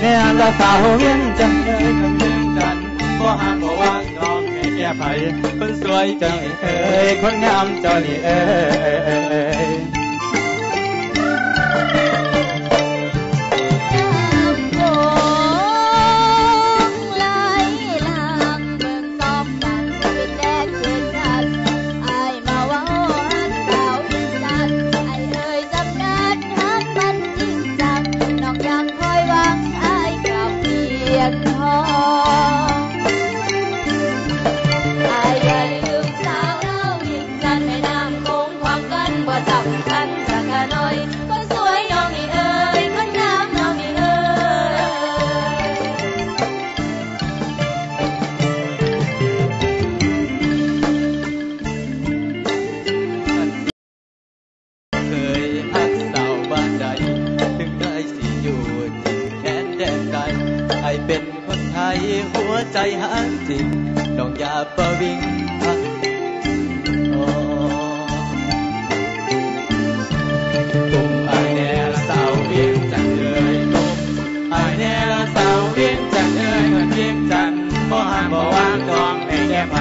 แน่ละสาวเวียงจันทร์เอ้ยคนเวียงจันทร์บ่ห้ามบ่ว่างน้องให้แก้ไขคนสวยจังเอ้ยคนงามเจ้านี่เอ้ยใจหักจริงน้องอย่าประวิงพักตุ่มไอแน่ละสาวเวียงจันทร์เอ้ยตุ่มไอแน่ละสาวเวียงจันทร์เอ้ยคนเวียงจันทร์บ่ห้ามบ่ว่างน้องให้แก้ไข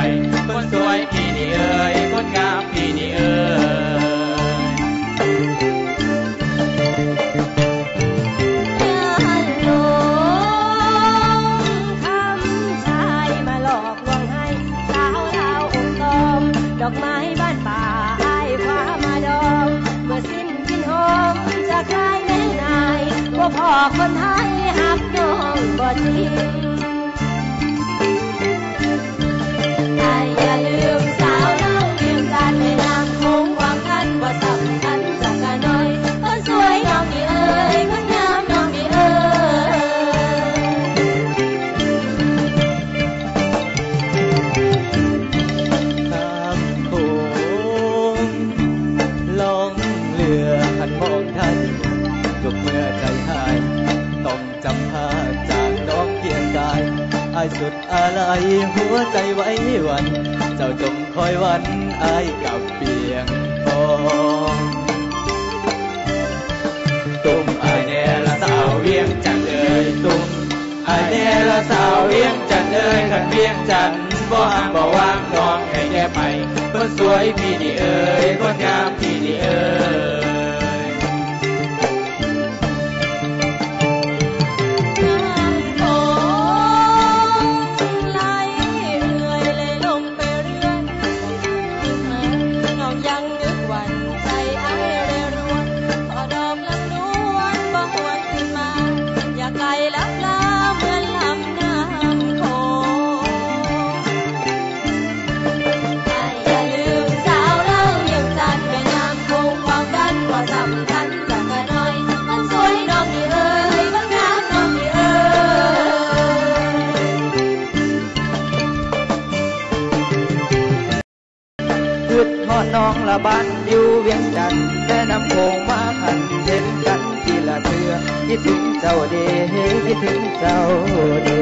คนสวยพี่นี่เอ้ยคนงามพี่นี่เอ้ดอกไม้บ้านป่าอ้ายคว้ามาดองเมื่อสิ้นกินหอมจะคลายแม่นายว่าพ่อคนไทยหักน้องบ่จริงอ้ายอย่าลืมสาวเล่าเวียงจันทร์ในนามคงหวังกันว่าสำคัญสักหน่อยคนสวยน้องนี่เอ้ยคนงามน้องนี่เอ้ยมองท่านจบเมื่อใจหายต้องจำพาจากน้องเพียงกายอ้ายสุดอะไรหัวใจไว้วันเจ้าจงคอยวันอ้ายกับเพียงทองตุ่มอ้ายแน่ละสาวเวียงจันทร์เอ้ยตุ่มอ้ายแน่ละสาวเวียงจันทร์เอ้ยขันเวียงจันทร์บ่ห้ามบ่ว่างน้องให้แก้ไขคนสวยพี่นี่เอ้ยคนงามพี่นี่เอ้ยน้องละบ้านอยู่เวียงจันทร์แต่น้ำโขงมาขันเห็นกันทีละเทือคิดถึงเจ้าเด้คิดถึงเจ้าเด้